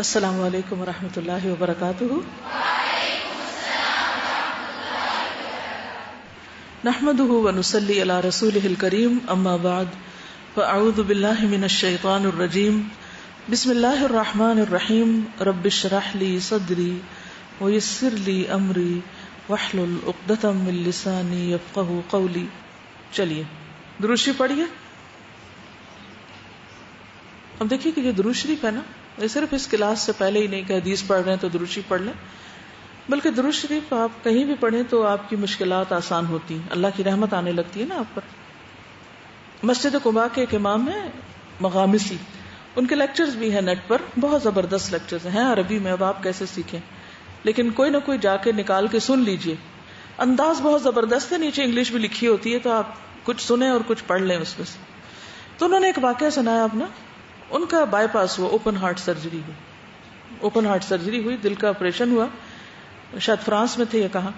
السلام علیکم ورحمۃ اللہ وبرکاتہ. نحمده ونصلي على رسوله الكريم اما بعد فاعوذ باللہ من الشیطان الرجیم. بسم اللہ الرحمن الرحیم. رب اشرح لي صدری ويسر لي امری واحلل عقدۃ من لسانی یفقهوا قولی. چلیے درود شریف پڑھیے. اب دیکھیے کہ یہ درود شریف ہے نا، یہ صرف اس کلاس سے پہلے ہی نہیں کہ حدیث پڑھ رہے ہیں تو درود شریف پڑھ لیں، بلکہ درود شریف آپ کہیں بھی پڑھیں تو آپ کی مشکلات آسان ہوتی ہیں، اللہ کی رحمت آنے لگتی ہے نا آپ پر. مسجد قباء کے ایک امام ہیں مغامسی، ان کے لیکچرز بھی ہیں نیٹ پر، بہت زبردست لیکچرز ہیں عربی میں. اب آپ کیسے سیکھیں، لیکن کوئی نہ کوئی جا کے نکال کے سن لیجئے. انداز بہت زبردست ہے، نیچے انگلش بھی لکھی ہوتی ہے تو آپ کچھ سنیں اور کچھ پڑھ لیں اس میں سے. تو انہوں نے ایک واقعہ سنایا اپنا. ان کا بائی پاس ہوا، اوپن ہارٹ سرجری ہوئی. اوپن ہارٹ سرجری ہوئی، دل کا آپریشن ہوا، شاید فرانس میں تھے یا کہاں.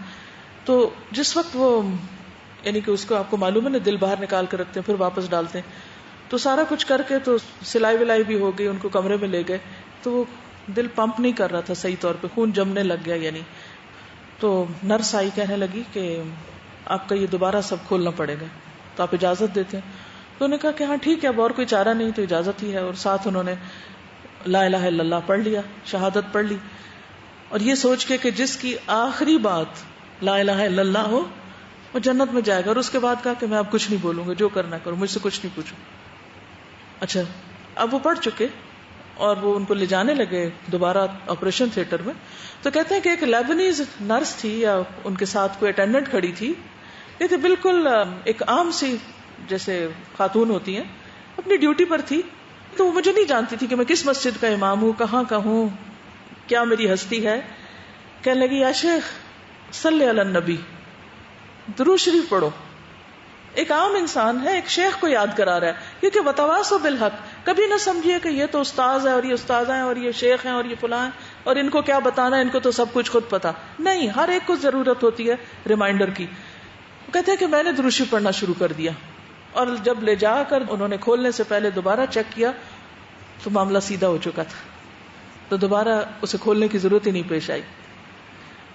تو جس وقت وہ یعنی کہ اس کو آپ کو معلوم ہے نا، دل باہر نکال کے رکھتے ہیں پھر واپس ڈالتے ہیں، تو سارا کچھ کر کے تو سلائی ولائی بھی ہو گئی، ان کو کمرے میں لے گئے تو وہ دل پمپ نہیں کر رہا تھا صحیح طور پہ، خون جمنے لگ گیا یعنی. تو نرس آئی، کہنے لگی کہ آپ کا یہ دوبارہ سب کھولنا پڑے گا، تو آپ اجازت دیتے ہیں؟ تو انہوں نے کہا کہ ہاں ٹھیک ہے، اب اور کوئی چارہ نہیں تو اجازت ہی ہے. اور ساتھ انہوں نے لا الہ الا اللہ پڑھ لیا، شہادت پڑھ لی، اور یہ سوچ کے کہ جس کی آخری بات لا الہ الا اللہ ہو وہ جنت میں جائے گا. اور اس کے بعد کہا کہ میں اب کچھ نہیں بولوں گا، جو کرنا کروں، مجھ سے کچھ نہیں پوچھو. اچھا اب وہ پڑھ چکے اور وہ ان کو لے جانے لگے دوبارہ آپریشن تھیٹر میں. تو کہتے ہیں کہ ایک لیبنیز نرس تھی یا ان کے ساتھ کوئی اٹینڈنٹ کھڑی تھی، یہ تھی بالکل ایک عام سی جیسے خاتون ہوتی ہیں، اپنی ڈیوٹی پر تھی. تو وہ مجھے نہیں جانتی تھی کہ میں کس مسجد کا امام ہوں، کہاں کا ہوں، کیا میری ہستی ہے. کہنے لگی یا شیخ صلی علی النبی، درود شریف پڑھو. ایک عام انسان ہے، ایک شیخ کو یاد کرا رہا ہے، کیونکہ وتواصوا بالحق. کبھی نہ سمجھیے کہ یہ تو استاذ ہے اور یہ استاذ ہیں اور یہ شیخ ہیں اور یہ فلاں ہیں اور ان کو کیا بتانا ہے، ان کو تو سب کچھ خود پتا. نہیں، ہر ایک کو ضرورت ہوتی ہے ریمائنڈر کی. کہتے ہیں کہ میں نے درود شریف پڑھنا شروع کر دیا، اور جب لے جا کر انہوں نے کھولنے سے پہلے دوبارہ چیک کیا تو معاملہ سیدھا ہو چکا تھا، تو دوبارہ اسے کھولنے کی ضرورت ہی نہیں پیش آئی.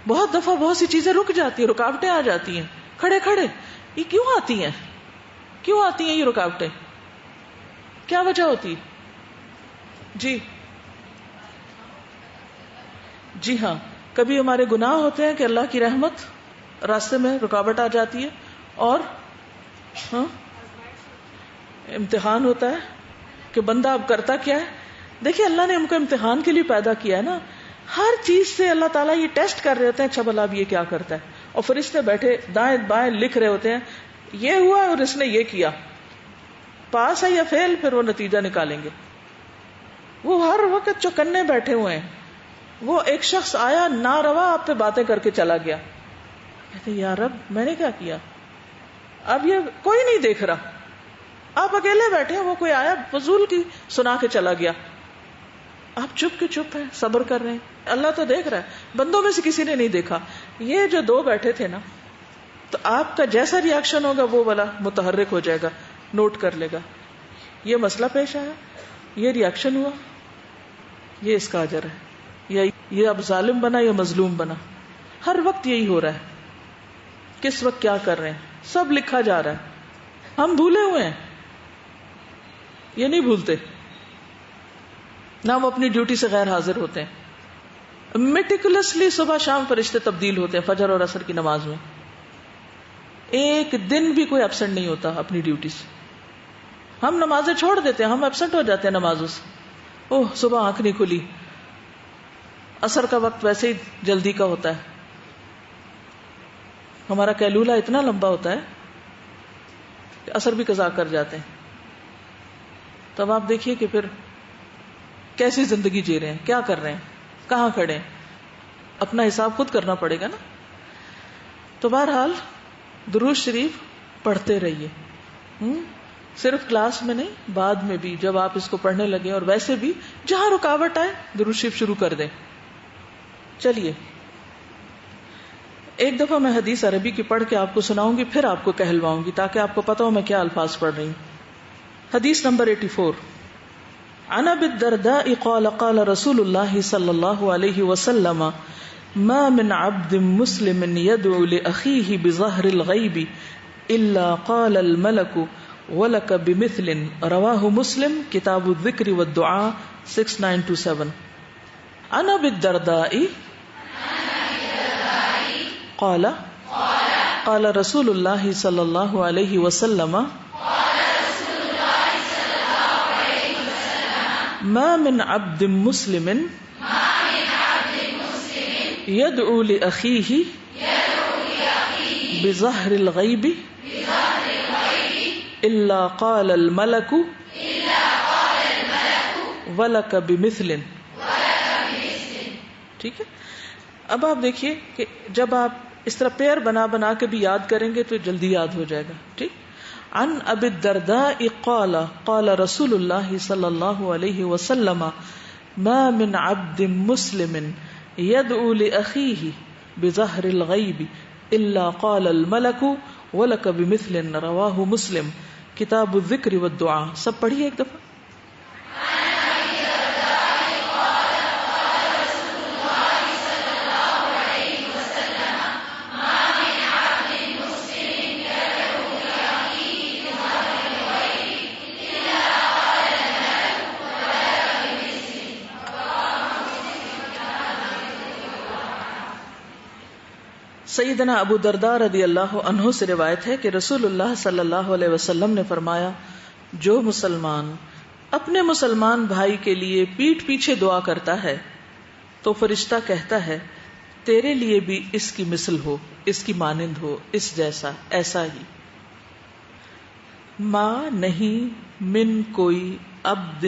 بہت دفعہ بہت سی چیزیں رک جاتی ہیں، رکاوٹیں آ جاتی ہیں کھڑے کھڑے. یہ کیوں آتی ہیں، کیوں آتی ہیں یہ رکاوٹیں، کیا وجہ ہوتی؟ جی ہاں، کبھی ہمارے گناہ ہوتے ہیں کہ اللہ کی رحمت راستے میں رکاوٹ آ جاتی ہے، اور امتحان ہوتا ہے کہ بندہ اب کرتا کیا ہے. دیکھیں اللہ نے ہم کو امتحان کے لیے پیدا کیا ہے نا. ہر چیز سے اللہ تعالیٰ یہ ٹیسٹ کر رہے ہوتے ہیں، اچھا بھلا اب یہ کیا کرتا ہے. اور فرشتے بیٹھے دائیں بائیں لکھ رہے ہوتے ہیں، یہ ہوا اور اس نے یہ کیا، پاس ہے یا فیل، پھر وہ نتیجہ نکالیں گے. وہ ہر وقت چوکنے بیٹھے ہوئے ہیں. وہ ایک شخص آیا ناروا آپ پہ باتیں کر کے چلا گیا، کہتے یا رب میں نے کیا کیا. اب یہ کوئی نہیں دیکھ رہا، آپ اکیلے بیٹھے ہیں، وہ کوئی آیا فضول کی سنا کے چلا گیا، آپ چپ کے چپ ہیں، صبر کر رہے ہیں. اللہ تو دیکھ رہا ہے، بندوں میں سے کسی نے نہیں دیکھا. یہ جو دو بیٹھے تھے نا، تو آپ کا جیسا ریاکشن ہوگا وہ والا متحرک ہو جائے گا، نوٹ کر لے گا. یہ مسئلہ پیش آیا، یہ ریاکشن ہوا، یہ اس کا اجر ہے، یا یہ اب ظالم بنا یا مظلوم بنا. ہر وقت یہی ہو رہا ہے، کس وقت کیا کر رہے ہیں سب لکھا جا رہا ہے. ہم بھولے ہوئے ہیں، یہ نہیں بھولتے نہ ہم اپنی ڈیوٹی سے غیر حاضر ہوتے ہیں. میٹیکولسلی صبح شام فرشتے تبدیل ہوتے ہیں فجر اور عصر کی نماز میں. ایک دن بھی کوئی ایبسنٹ نہیں ہوتا اپنی ڈیوٹی سے. ہم نمازیں چھوڑ دیتے ہیں، ہم ایبسنٹ ہو جاتے ہیں نمازوں سے. اوہ صبح آنکھ نہیں کھلی، عصر کا وقت ویسے ہی جلدی کا ہوتا ہے، ہمارا قیلولہ اتنا لمبا ہوتا ہے کہ عصر بھی قضا کر جاتے ہیں. تب آپ دیکھیے کہ پھر کیسی زندگی جی رہے ہیں، کیا کر رہے ہیں، کہاں کھڑے ہیں. اپنا حساب خود کرنا پڑے گا نا. تو بہرحال درود شریف پڑھتے رہیے، صرف کلاس میں نہیں، بعد میں بھی جب آپ اس کو پڑھنے لگے، اور ویسے بھی جہاں رکاوٹ آئے درود شریف شروع کر دیں. چلیے ایک دفعہ میں حدیث عربی کی پڑھ کے آپ کو سناؤں گی، پھر آپ کو کہلواؤں گی تاکہ آپ کو پتا ہو میں کیا الفاظ پڑھ رہی ہوں. حدیث نمبر 84. عن ابي الدرداء قال قال رسول الله صلى الله عليه وسلم ما من عبد مسلم يدعو لأخيه بظهر الغيب إلا قال الملك ولك بمثل. رواه مسلم کتاب الذکر والدعاء 6927. عن ابي الدرداء قال قال رسول الله صلى الله عليه وسلم ما من عبد مسلم يدعو لأخيه بظهر الغيب إلا قال الملك ولك بمثل. ٹھیک ہے. اب آپ دیکھیے کہ جب آپ اس طرح پیر بنا بنا کے بھی یاد کریں گے تو جلدی یاد ہو جائے گا. ٹھیک. عن ابی الدرداء قال قال رسول اللہ صلی اللہ علیہ وسلم ما من عبد مسلم يدعو لأخيه بظهر الغیب الا قال الملك ولك بمثل. رواہ مسلم کتاب الذکر والدعاء. سب پڑھیے ایک دفعہ. سیدنا ابو درداء رضی اللہ عنہ سے روایت ہے کہ رسول اللہ صلی اللہ علیہ وسلم نے فرمایا جو مسلمان اپنے مسلمان بھائی کے لیے پیٹھ پیچھے دعا کرتا ہے تو فرشتہ کہتا ہے تیرے لیے بھی اس کی مثل ہو، اس کی مانند ہو، اس جیسا، ایسا ہی. ما نہیں من کوئی عبد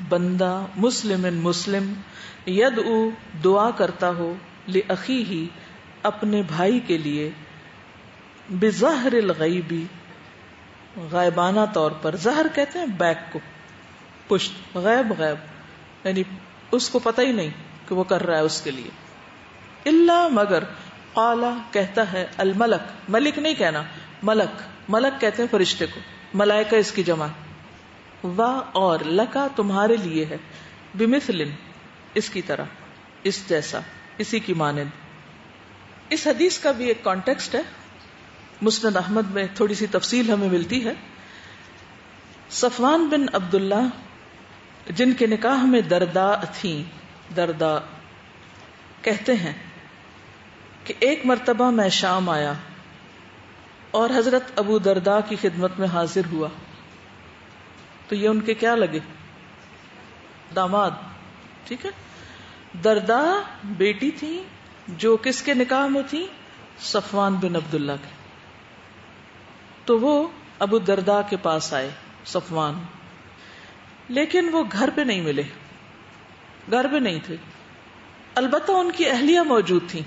بندہ مسلم مسلم یدعو دعا کرتا ہو لأخیہ اپنے بھائی کے لیے بظہر الغیبی غائبانہ طور پر. ظہر کہتے ہیں بیک کو، پشت، غیب غیب یعنی اس کو پتہ ہی نہیں کہ وہ کر رہا ہے اس کے لیے. الا مگر قال کہتا ہے الملک، ملک نہیں کہنا، ملک، ملک کہتے ہیں فرشتے کو، ملائکہ اس کی جمع. وا اور لکا تمہارے لیے ہے، بمثل اس کی طرح، اس جیسا، اسی کی مانند. اس حدیث کا بھی ایک کانٹیکسٹ ہے. مسند احمد میں تھوڑی سی تفصیل ہمیں ملتی ہے. صفوان بن عبداللہ جن کے نکاح میں درداء تھیں، درداء کہتے ہیں کہ ایک مرتبہ میں شام آیا اور حضرت ابو درداء کی خدمت میں حاضر ہوا تو یہ ان کے کیا لگے؟ داماد. ٹھیک ہے. درداء بیٹی تھی جو کس کے نکاح میں تھی؟ صفوان بن عبداللہ کے. تو وہ ابو درداء کے پاس آئے صفوان، لیکن وہ گھر پہ نہیں ملے، گھر پہ نہیں تھے. البتہ ان کی اہلیہ موجود تھیں،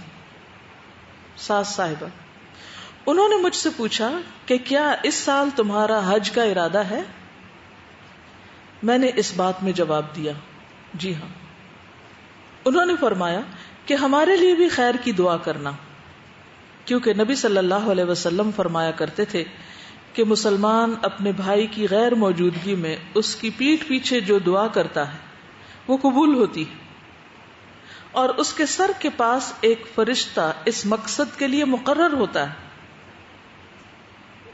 ساس صاحبہ. انہوں نے مجھ سے پوچھا کہ کیا اس سال تمہارا حج کا ارادہ ہے؟ میں نے اس بات میں جواب دیا جی ہاں. انہوں نے فرمایا کہ ہمارے لیے بھی خیر کی دعا کرنا، کیونکہ نبی صلی اللہ علیہ وسلم فرمایا کرتے تھے کہ مسلمان اپنے بھائی کی غیر موجودگی میں اس کی پیٹھ پیچھے جو دعا کرتا ہے وہ قبول ہوتی ہے، اور اس کے سر کے پاس ایک فرشتہ اس مقصد کے لیے مقرر ہوتا ہے،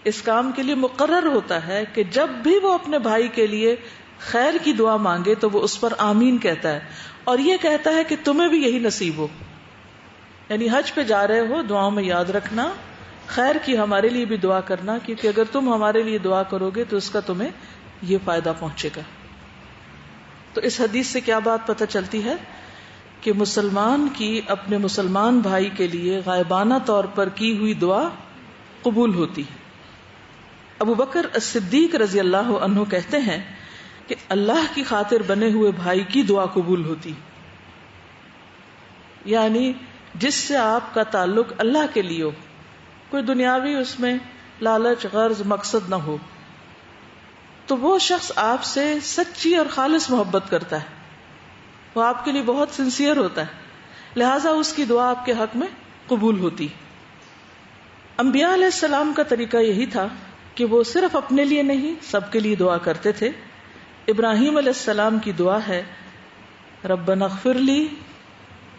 اس کام کے لیے مقرر ہوتا ہے کہ جب بھی وہ اپنے بھائی کے لیے خیر کی دعا مانگے تو وہ اس پر آمین کہتا ہے، اور یہ کہتا ہے کہ تمہیں بھی یہی نصیب ہو. یعنی حج پہ جا رہے ہو، دعاؤں میں یاد رکھنا خیر کی ہمارے لیے بھی دعا کرنا، کیونکہ اگر تم ہمارے لیے دعا کرو گے تو اس کا تمہیں یہ فائدہ پہنچے گا. تو اس حدیث سے کیا بات پتہ چلتی ہے کہ مسلمان کی اپنے مسلمان بھائی کے لیے غائبانہ طور پر کی ہوئی دعا قبول ہوتی ہے. ابو بکر الصدیق رضی اللہ عنہ کہتے ہیں کہ اللہ کی خاطر بنے ہوئے بھائی کی دعا قبول ہوتی، یعنی جس سے آپ کا تعلق اللہ کے لیے ہو، کوئی دنیاوی اس میں لالچ غرض مقصد نہ ہو، تو وہ شخص آپ سے سچی اور خالص محبت کرتا ہے، وہ آپ کے لیے بہت سنسیئر ہوتا ہے، لہذا اس کی دعا آپ کے حق میں قبول ہوتی. انبیاء علیہ السلام کا طریقہ یہی تھا کہ وہ صرف اپنے لیے نہیں سب کے لیے دعا کرتے تھے، ابراہیم علیہ السلام کی دعا ہے ربنا اغفر لی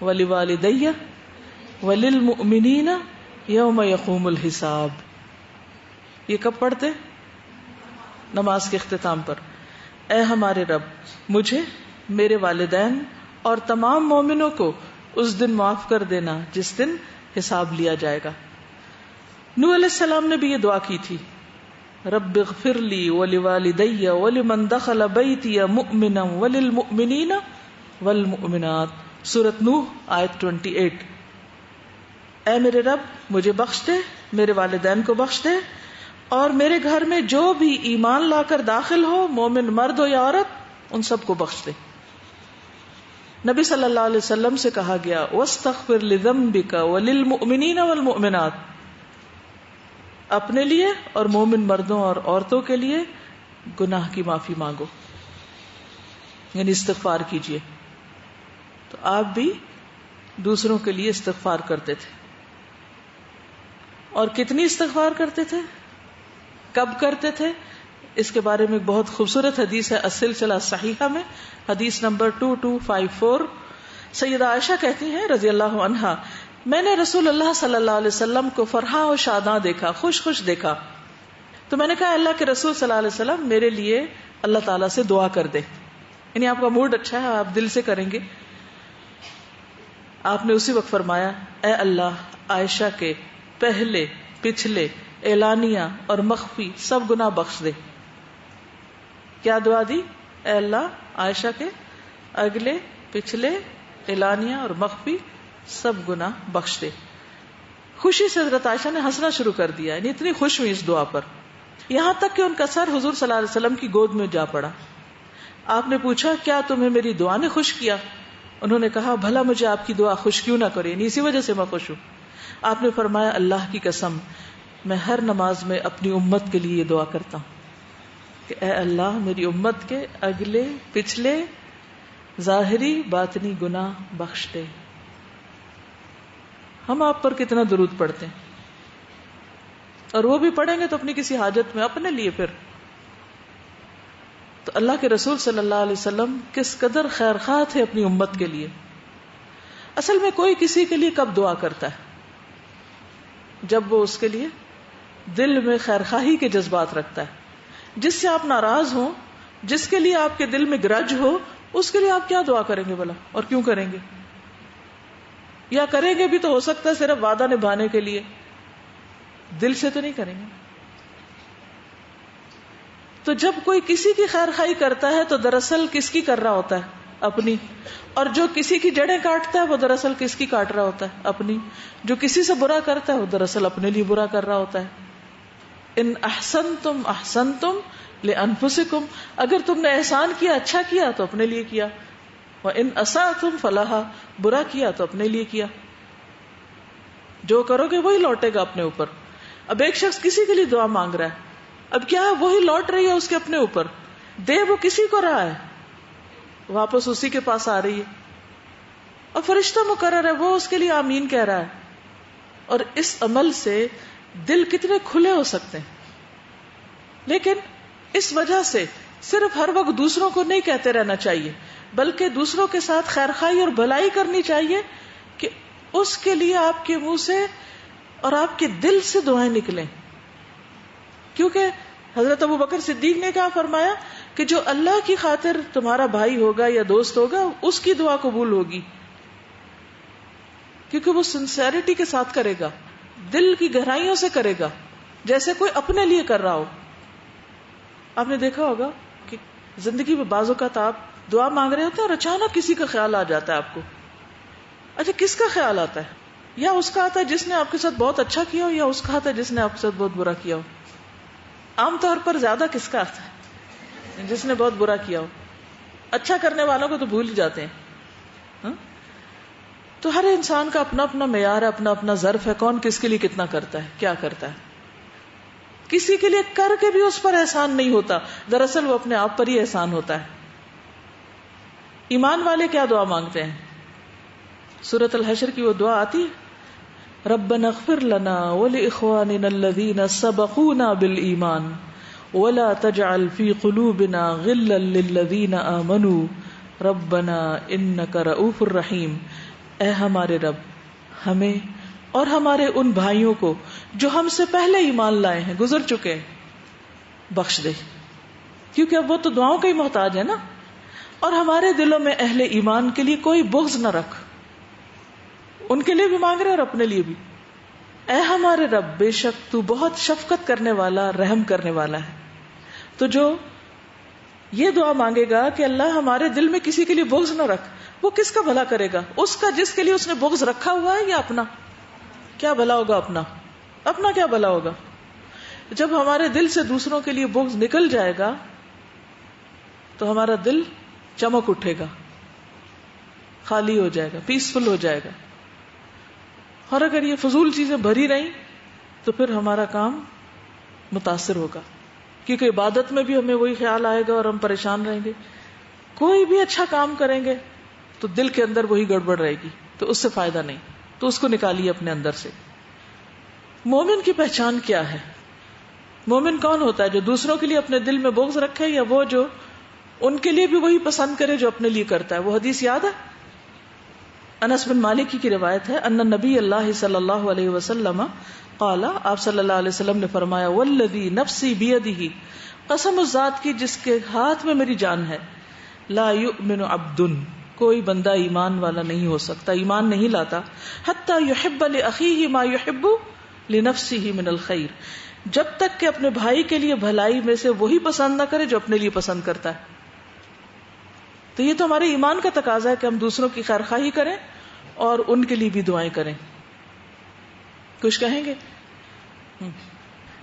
ولوالدی وللمؤمنین یوم یقوم الحساب. یہ کب پڑھتے؟ نماز کے اختتام پر. اے ہمارے رب مجھے، میرے والدین اور تمام مومنوں کو اس دن معاف کر دینا جس دن حساب لیا جائے گا. نوح علیہ السلام نے بھی یہ دعا کی تھی رب اغفر لی ولوالدی ولمن دخل بیتی مؤمنا وللمؤمنین والمؤمنات. سورۃ نوح آیت 28. اے میرے رب مجھے بخش دے، میرے والدین کو بخش دے، اور میرے گھر میں جو بھی ایمان لا کر داخل ہو، مومن مرد ہو یا عورت، ان سب کو بخش دے. نبی صلی اللہ علیہ وسلم سے کہا گیا وَاسْتَغْفِرْ لِذَنْبِكَ وَلِلْمُؤْمِنِينَ وَالْمُؤْمِنَاتِ، اپنے لیے اور مومن مردوں اور عورتوں کے لیے گناہ کی معافی مانگو، یعنی استغفار کیجیے. تو آپ بھی دوسروں کے لیے استغفار کرتے تھے. اور کتنی استغفار کرتے تھے، کب کرتے تھے، اس کے بارے میں بہت خوبصورت حدیث ہے السلسلہ صحیحہ میں، حدیث نمبر 2254. سیدہ عائشہ کہتی ہیں رضی اللہ عنہا، میں نے رسول اللہ صلی اللہ علیہ وسلم کو فرحاں و شاداں دیکھا، خوش خوش دیکھا. تو میں نے کہا اللہ کے رسول صلی اللہ علیہ وسلم میرے لیے اللہ تعالیٰ سے دعا کر دے، یعنی آپ کا موڈ اچھا ہے، آپ دل سے کریں گے. آپ نے اسی وقت فرمایا اے اللہ عائشہ کے پہلے پچھلے اعلانیہ اور مخفی سب گناہ بخش دے. کیا دعا دی؟ اے اللہ عائشہ کے اگلے پچھلے اعلانیہ اور مخفی سب گناہ بخش دے. خوشی سے حضرت عائشہ نے ہنسنا شروع کر دیا، یعنی اتنی خوش ہوئی اس دعا پر، یہاں تک کہ ان کا سر حضور صلی اللہ علیہ وسلم کی گود میں جا پڑا. آپ نے پوچھا کیا تمہیں میری دعا نے خوش کیا؟ انہوں نے کہا بھلا مجھے آپ کی دعا خوش کیوں نہ کرے، یعنی اسی وجہ سے میں خوش ہوں. آپ نے فرمایا اللہ کی قسم میں ہر نماز میں اپنی امت کے لیے یہ دعا کرتا ہوں کہ اے اللہ میری امت کے اگلے پچھلے ظاہری باطنی گناہ بخش دے. ہم آپ پر کتنا درود پڑھتے ہیں، اور وہ بھی پڑھیں گے تو اپنی کسی حاجت میں اپنے لیے. پھر تو اللہ کے رسول صلی اللہ علیہ وسلم کس قدر خیر خواہ تھے اپنی امت کے لیے. اصل میں کوئی کسی کے لیے کب دعا کرتا ہے؟ جب وہ اس کے لیے دل میں خیر خواہی کے جذبات رکھتا ہے. جس سے آپ ناراض ہوں، جس کے لیے آپ کے دل میں گرج ہو، اس کے لیے آپ کیا دعا کریں گے بھلا، اور کیوں کریں گے؟ یا کریں گے بھی تو ہو سکتا ہے صرف وعدہ نبھانے کے لیے، دل سے تو نہیں کریں گے. تو جب کوئی کسی کی خیر خواہی کرتا ہے تو دراصل کس کی کر رہا ہوتا ہے؟ اپنی. اور جو کسی کی جڑیں کاٹتا ہے وہ دراصل کس کی کاٹ رہا ہوتا ہے؟ اپنی. جو کسی سے برا کرتا ہے وہ دراصل اپنے لیے برا کر رہا ہوتا ہے. ان احسنتم احسنتم لانفسکم، اگر تم نے احسان کیا، اچھا کیا تو اپنے لیے کیا، وان اسأتم فلہا، برا کیا تو اپنے لیے کیا. جو کرو گے وہی لوٹے گا اپنے اوپر. اب ایک شخص کسی کے لیے دعا مانگ رہا ہے، اب کیا وہی لوٹ رہی ہے اس کے اپنے اوپر، دے وہ کسی کو رہا ہے، واپس اسی کے پاس آ رہی ہے، اور فرشتہ مقرر ہے وہ اس کے لیے آمین کہہ رہا ہے. اور اس عمل سے دل کتنے کھلے ہو سکتے ہیں. لیکن اس وجہ سے صرف ہر وقت دوسروں کو نہیں کہتے رہنا چاہیے، بلکہ دوسروں کے ساتھ خیر خواہی اور بھلائی کرنی چاہیے کہ اس کے لیے آپ کے منہ سے اور آپ کے دل سے دعائیں نکلیں. کیونکہ حضرت ابو بکر صدیق نے کیا فرمایا کہ جو اللہ کی خاطر تمہارا بھائی ہوگا یا دوست ہوگا اس کی دعا قبول ہوگی، کیونکہ وہ سنسیریٹی کے ساتھ کرے گا، دل کی گہرائیوں سے کرے گا، جیسے کوئی اپنے لیے کر رہا ہو. آپ نے دیکھا ہوگا کہ زندگی میں بعض اوقات آپ دعا مانگ رہے ہوتے ہیں اور اچانک کسی کا خیال آ جاتا ہے آپ کو. اچھا کس کا خیال آتا ہے؟ یا اس کا آتا ہے جس نے آپ کے ساتھ بہت اچھا کیا ہو، یا اس کا آتا ہے جس نے آپ کے ساتھ بہت برا کیا ہو. عام طور پر زیادہ کس کا آتا ہے؟ جس نے بہت برا کیا ہو. اچھا کرنے والوں کو تو بھول ہی جاتے ہیں. تو ہر انسان کا اپنا اپنا معیار ہے، اپنا اپنا ظرف ہے، کون کس کے لیے کتنا کرتا ہے، کیا کرتا ہے. کسی کے لیے کر کے بھی اس پر احسان نہیں ہوتا، دراصل وہ اپنے آپ پر ہی احسان ہوتا ہے. ایمان والے کیا دعا مانگتے ہیں؟ سورۃ الحشر کی وہ دعا آتی ربنا اغفر لنا ولاخواننا الذین سبقونا بالایمان ولا تجعل في قلوبنا غلا للذین آمنوا ربنا انک رؤوف الرحیم. اے ہمارے رب ہمیں اور ہمارے ان بھائیوں کو جو ہم سے پہلے ایمان لائے ہیں، گزر چکے ہیں، بخش دے، کیونکہ اب وہ تو دعاؤں کا ہی محتاج ہے نا. اور ہمارے دلوں میں اہل ایمان کے لیے کوئی بغض نہ رکھ، ان کے لیے بھی مانگ رہے اور اپنے لیے بھی. اے ہمارے رب بے شک تو بہت شفقت کرنے والا، رحم کرنے والا ہے. تو جو یہ دعا مانگے گا کہ اللہ ہمارے دل میں کسی کے لیے بغض نہ رکھ، وہ کس کا بھلا کرے گا؟ اس کا جس کے لیے اس نے بغض رکھا ہوا ہے، یا اپنا؟ کیا بھلا ہوگا اپنا کیا بھلا ہوگا؟ جب ہمارے دل سے دوسروں کے لیے بغض نکل جائے گا تو ہمارا دل چمک اٹھے گا، خالی ہو جائے گا، پیسفل ہو جائے گا. اور اگر یہ فضول چیزیں بھری رہیں تو پھر ہمارا کام متاثر ہوگا، کیونکہ عبادت میں بھی ہمیں وہی خیال آئے گا اور ہم پریشان رہیں گے. کوئی بھی اچھا کام کریں گے تو دل کے اندر وہی گڑبڑ رہے گی، تو اس سے فائدہ نہیں. تو اس کو نکالیے اپنے اندر سے. مومن کی پہچان کیا ہے؟ مومن کون ہوتا ہے؟ جو دوسروں کے لیے اپنے دل میں بغض رکھے، یا وہ جو ان کے لیے بھی وہی پسند کرے جو اپنے لیے کرتا ہے؟ وہ حدیث یاد ہے؟ انس بن مالک کی روایت ہے، ان نبی اللہ صلی اللہ علیہ وسلم قال، آپ صلی اللہ علیہ وسلم نے فرمایا، والذی نفسی بیدہ، قسم اس ذات کی جس کے ہاتھ میں میری جان ہے، لا یؤمن عبد، کوئی بندہ ایمان والا نہیں ہو سکتا، ایمان نہیں لاتا، حتی یحب لاخیہ ما یحب لنفسہ من الخیر، جب تک کہ اپنے بھائی کے لیے بھلائی میں سے وہی پسند نہ کرے جو اپنے لیے پسند کرتا ہے. تو یہ تو ہمارے ایمان کا تقاضا ہے کہ ہم دوسروں کی خیرخواہی کریں اور ان کے لیے بھی دعائیں کریں. کچھ کہیں گے؟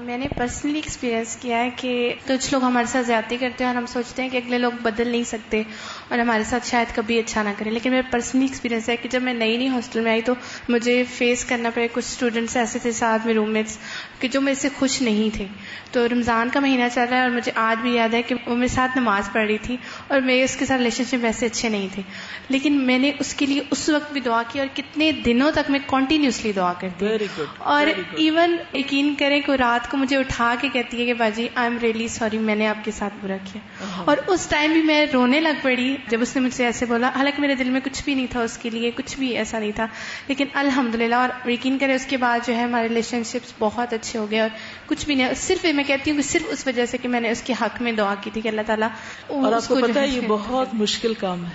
میں نے پرسنلی ایکسپیرینس کیا ہے کہ کچھ لوگ ہمارے ساتھ زیادتی کرتے ہیں اور ہم سوچتے ہیں کہ اگلے لوگ بدل نہیں سکتے اور ہمارے ساتھ شاید کبھی اچھا نہ کریں. لیکن میرا پرسنلی ایکسپیرینس ہے کہ جب میں نئی ہاسٹل میں آئی تو مجھے فیس کرنا پڑے کچھ اسٹوڈنٹس ایسے تھے ساتھ میں، روم میٹس، کہ جو میرے سے خوش نہیں تھے. تو رمضان کا مہینہ چل رہا ہے اور مجھے آج بھی یاد ہے کہ وہ میرے ساتھ نماز پڑھ رہی تھی اور میرے اس کے ساتھ ریلیشن شپ ویسے اچھے نہیں تھے، لیکن میں نے اس کے لیے اس وقت بھی دعا کی اور کتنے دنوں تک میں کنٹینیوسلی دعا کرتی ہوں. اور ایون یقین کریں کہ رات کو مجھے اٹھا کے کہتی ہے کہ باجی آئی ایم ریئلی سوری، میں نے آپ کے ساتھ برا کیا. اور اس ٹائم بھی میں رونے لگ پڑی جب اس نے مجھ سے ایسے بولا، حالانکہ میرے دل میں کچھ بھی نہیں تھا اس کے لیے، کچھ بھی ایسا نہیں تھا، لیکن الحمدللہ. اور یقین کریں اس کے بعد جو ہے ہمارے ریلیشن شپس بہت اچھے ہو گئے اور کچھ بھی نہیں. صرف میں کہتی ہوں کہ صرف اس وجہ سے کہ میں نے اس کے حق میں دعا کی تھی کہ اللہ تعالیٰ. اور آپ کو پتہ ہے یہ بہت مشکل کام ہے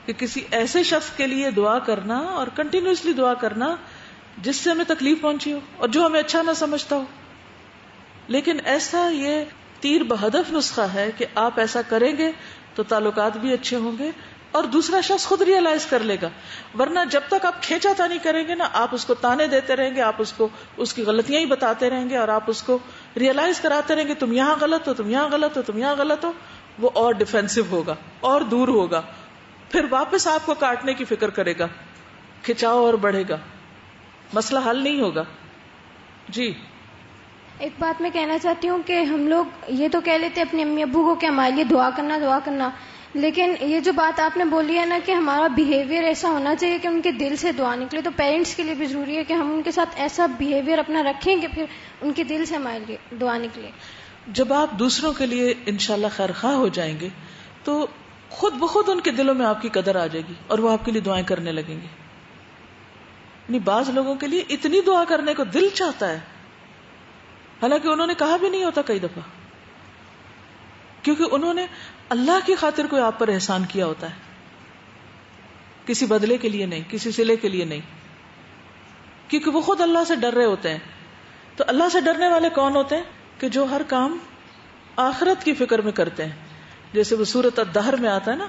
کہ کسی ایسے شخص کے لیے دعا کرنا اور کنٹینیوسلی دعا کرنا جس سے ہمیں تکلیف پہنچی ہو اور جو ہمیں اچھا نہ سمجھتا ہو. لیکن ایسا یہ تیر بہدف نسخہ ہے کہ آپ ایسا کریں گے تو تعلقات بھی اچھے ہوں گے اور دوسرا شخص خود ریئلائز کر لے گا. ورنہ جب تک آپ کھینچا تانی کریں گے نا، آپ اس کو تانے دیتے رہیں گے، آپ اس کو اس کی غلطیاں ہی بتاتے رہیں گے اور آپ اس کو ریئلائز کراتے رہیں گے تم یہاں غلط ہو، تم یہاں غلط ہو، تم یہاں غلط ہو. وہ اور ڈیفینسو ہوگا اور دور ہوگا، پھر واپس آپ کو کاٹنے کی فکر کرے گا، کھچاؤ اور بڑھے گا، مسئلہ حل نہیں ہوگا. جی ایک بات میں کہنا چاہتی ہوں کہ ہم لوگ یہ تو کہہ لیتے اپنے امی ابو کو کہ ہمارے لیے دعا کرنا، لیکن یہ جو بات آپ نے بولی ہے نا کہ ہمارا بیہیویئر ایسا ہونا چاہیے کہ ان کے دل سے دعا نکلے، تو پیرنٹس کے لیے بھی ضروری ہے کہ ہم ان کے ساتھ ایسا بیہیویئر اپنا رکھیں کہ پھر ان کے دل سے ہمارے لیے دعا نکلے. جب آپ دوسروں کے لیے انشاءاللہ خیرخواہ ہو جائیں گے تو خود بخود ان کے دلوں میں آپ کی قدر آ جائے گی اور وہ آپ کے لیے دعائیں کرنے لگیں گے. یعنی بعض لوگوں کے لیے اتنی دعا کرنے کو دل چاہتا ہے، حالانکہ انہوں نے کہا بھی نہیں ہوتا کئی دفعہ، کیونکہ انہوں نے اللہ کی خاطر کوئی آپ پر احسان کیا ہوتا ہے، کسی بدلے کے لیے نہیں، کسی صلے کے لیے نہیں، کیونکہ وہ خود اللہ سے ڈر رہے ہوتے ہیں. تو اللہ سے ڈرنے والے کون ہوتے ہیں؟ کہ جو ہر کام آخرت کی فکر میں کرتے ہیں. جیسے وہ سورۃ الدہر میں آتا ہے نا،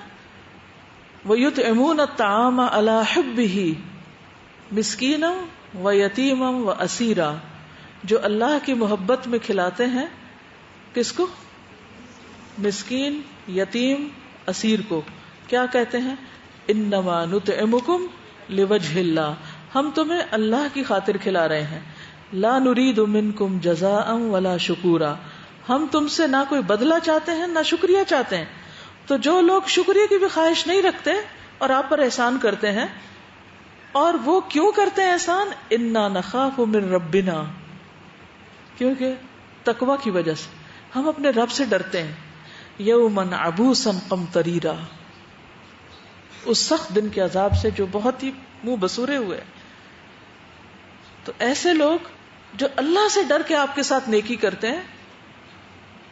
وَيُطْعِمُونَ الطَّعَامَ عَلَى حُبِّهِ مِسْكِينًا وَيَتِيمًا وَأَسِيرًا، جو اللہ کی محبت میں کھلاتے ہیں کس کو؟ مسکین، یتیم، اسیر کو. کیا کہتے ہیں؟ انما نطعمکم لوجہ اللہ، ہم تمہیں اللہ کی خاطر کھلا رہے ہیں. لا نرید منکم جزاء ولا شکورا، ہم تم سے نہ کوئی بدلہ چاہتے ہیں نہ شکریہ چاہتے ہیں. تو جو لوگ شکریہ کی بھی خواہش نہیں رکھتے اور آپ پر احسان کرتے ہیں، اور وہ کیوں کرتے ہیں احسان؟ انا نخاف من ربنا، کیونکہ تقوی کی وجہ سے، ہم اپنے رب سے ڈرتے ہیں یومن عبوسا قمطریرا، اس سخت دن کے عذاب سے جو بہت ہی منہ بسورے ہوئے. تو ایسے لوگ جو اللہ سے ڈر کے آپ کے ساتھ نیکی کرتے ہیں،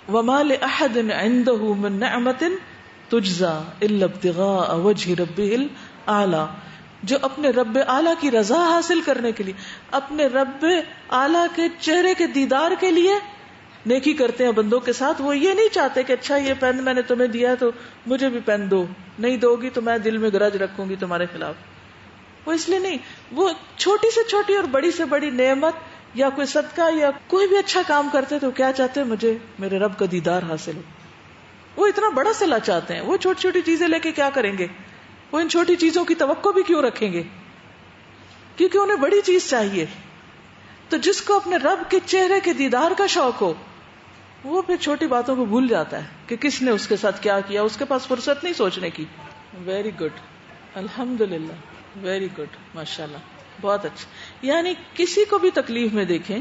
وَمَا لِأَحَدٍ عِندَهُ مِن نِعْمَةٍ تُجْزَى إِلَّا ابْتِغَاءَ وَجْهِ رَبِّهِ الْأَعْلَى، جو اپنے رب اعلیٰ کی رضا حاصل کرنے کے لیے، اپنے رب اعلیٰ کے چہرے کے دیدار کے لیے نیکی کرتے ہیں بندوں کے ساتھ. وہ یہ نہیں چاہتے کہ اچھا یہ پین میں نے تمہیں دیا تو مجھے بھی پین دو، نہیں دو گی تو میں دل میں گرج رکھوں گی تمہارے خلاف. وہ اس لیے نہیں، وہ چھوٹی سے چھوٹی اور بڑی سے بڑی نعمت یا کوئی صدقہ یا کوئی بھی اچھا کام کرتے تو کیا چاہتے ہیں؟ مجھے میرے رب کا دیدار حاصل ہو. وہ اتنا بڑا صلہ چاہتے ہیں. وہ چھوٹی چھوٹی چیزیں لے کے کیا کریں گے؟ وہ ان چھوٹی چیزوں کی توقع بھی کیوں رکھیں گے؟ کیونکہ انہیں بڑی چیز چاہیے. تو جس کو اپنے رب کے چہرے کے دیدار کا شوق ہو، وہ پھر چھوٹی باتوں کو بھول جاتا ہے کہ کس نے اس کے ساتھ کیا کیا. اس کے پاس فرصت نہیں سوچنے کی. ویری گڈ، الحمدللہ، ویری گڈ، ماشاءاللہ، بہت اچھا. یعنی کسی کو بھی تکلیف میں دیکھیں،